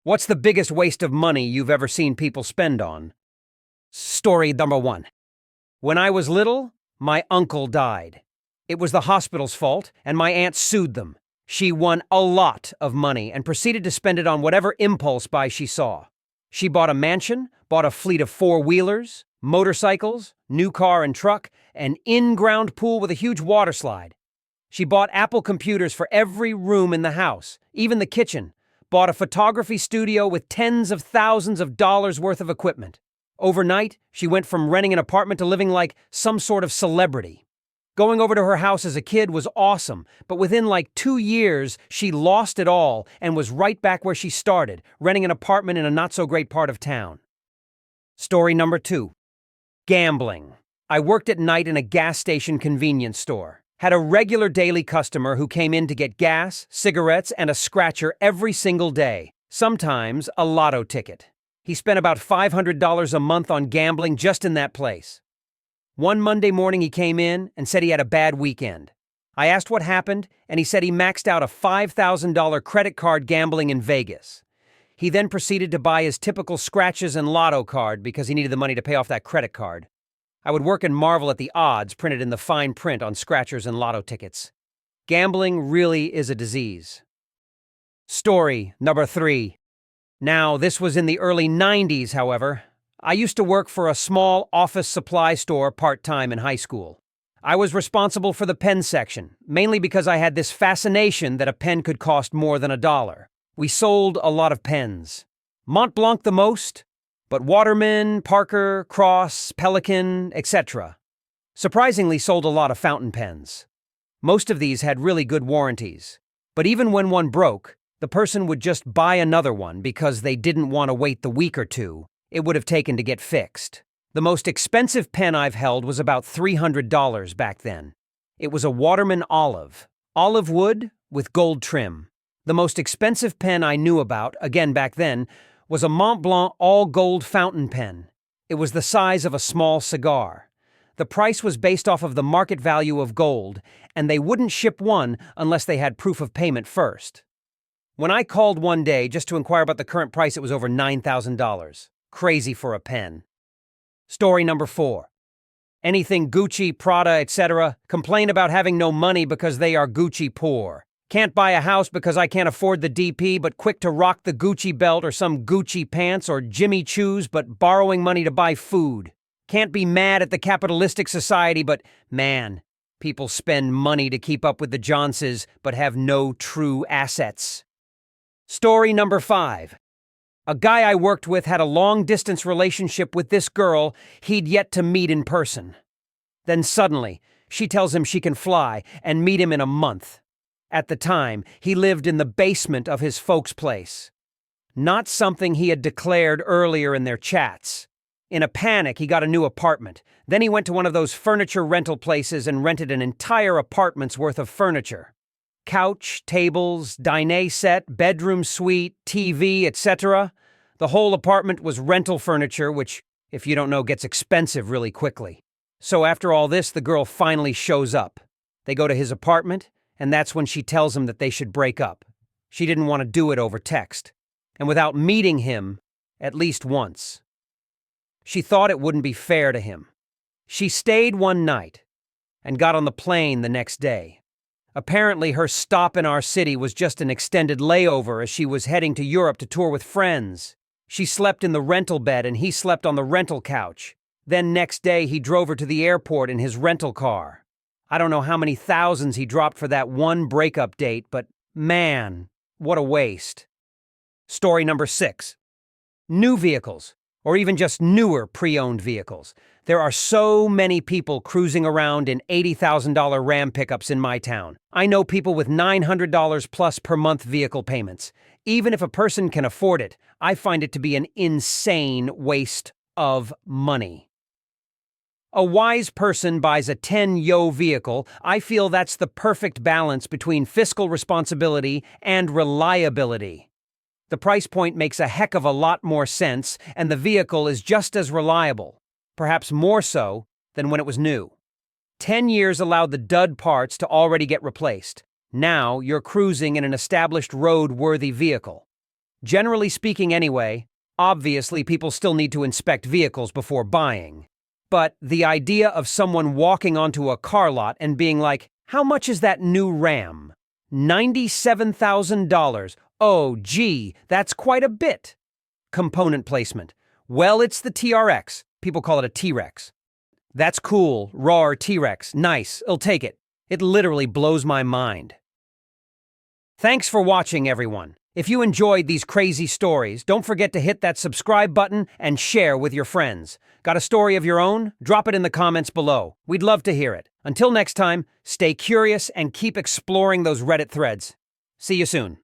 What's the biggest waste of money you've ever seen people spend on? Story number 1. When I was little, my uncle died. It was the hospital's fault, and my aunt sued them. She won a lot of money and proceeded to spend it on whatever impulse buy she saw. She bought a mansion, bought a fleet of four-wheelers, motorcycles, new car and truck, an in-ground pool with a huge water slide. She bought Apple computers for every room in the house, even the kitchen. Bought a photography studio with tens of thousands of dollars worth of equipment. Overnight, she went from renting an apartment to living like some sort of celebrity. Going over to her house as a kid was awesome, but within like 2 years, she lost it all and was right back where she started, renting an apartment in a not-so-great part of town. Story number 2. Gambling. I worked at night in a gas station convenience store. Had a regular daily customer who came in to get gas, cigarettes, and a scratcher every single day, sometimes a lotto ticket. He spent about $500 a month on gambling just in that place. One Monday morning he came in and said he had a bad weekend. I asked what happened, and he said he maxed out a $5,000 credit card gambling in Vegas. He then proceeded to buy his typical scratches and lotto card because he needed the money to pay off that credit card. I would work and marvel at the odds printed in the fine print on scratchers and lotto tickets. Gambling really is a disease. Story number 3. Now, this was in the early 90s, however. I used to work for a small office supply store part-time in high school. I was responsible for the pen section, mainly because I had this fascination that a pen could cost more than $1. We sold a lot of pens. Mont Blanc the most, but Waterman, Parker, Cross, Pelican, etc. Surprisingly sold a lot of fountain pens. Most of these had really good warranties. But even when one broke, the person would just buy another one because they didn't want to wait the week or two it would have taken to get fixed. The most expensive pen I've held was about $300 back then. It was a Waterman olive wood with gold trim. The most expensive pen I knew about, again back then, was a Mont Blanc all-gold fountain pen. It was the size of a small cigar. The price was based off of the market value of gold, and they wouldn't ship one unless they had proof of payment first. When I called one day just to inquire about the current price, it was over $9,000. Crazy for a pen. Story number 4. Anything Gucci, Prada, etc. complain about having no money because they are Gucci poor. Can't buy a house because I can't afford the DP, but quick to rock the Gucci belt or some Gucci pants or Jimmy Choos, but borrowing money to buy food. Can't be mad at the capitalistic society, but man, people spend money to keep up with the Joneses, but have no true assets. Story number 5. A guy I worked with had a long-distance relationship with this girl he'd yet to meet in person. Then suddenly, she tells him she can fly and meet him in a month. At the time, he lived in the basement of his folks' place. Not something he had declared earlier in their chats. In a panic, he got a new apartment. Then he went to one of those furniture rental places and rented an entire apartment's worth of furniture. Couch, tables, diner set, bedroom suite, TV, etc. The whole apartment was rental furniture, which, if you don't know, gets expensive really quickly. So after all this, the girl finally shows up. They go to his apartment, and that's when she tells him that they should break up. She didn't want to do it over text, and without meeting him at least once. She thought it wouldn't be fair to him. She stayed one night and got on the plane the next day. Apparently, her stop in our city was just an extended layover as she was heading to Europe to tour with friends. She slept in the rental bed and he slept on the rental couch. Then next day, he drove her to the airport in his rental car. I don't know how many thousands he dropped for that one breakup date, but man, what a waste. Story number 6. New vehicles, or even just newer pre-owned vehicles. There are so many people cruising around in $80,000 Ram pickups in my town. I know people with $900 plus per month vehicle payments. Even if a person can afford it, I find it to be an insane waste of money. A wise person buys a 10-yo vehicle. I feel that's the perfect balance between fiscal responsibility and reliability. The price point makes a heck of a lot more sense, and the vehicle is just as reliable, perhaps more so than when it was new. 10 years allowed the dud parts to already get replaced. Now you're cruising in an established road-worthy vehicle. Generally speaking anyway, obviously people still need to inspect vehicles before buying. But the idea of someone walking onto a car lot and being like, "How much is that new Ram?" $97,000. Oh, gee, that's quite a bit. Component placement. Well, it's the TRX. People call it a T-Rex. That's cool, raw T-Rex. Nice, I'll take it. It literally blows my mind. Thanks for watching, everyone. If you enjoyed these crazy stories, don't forget to hit that subscribe button and share with your friends. Got a story of your own? Drop it in the comments below. We'd love to hear it. Until next time, stay curious and keep exploring those Reddit threads. See you soon.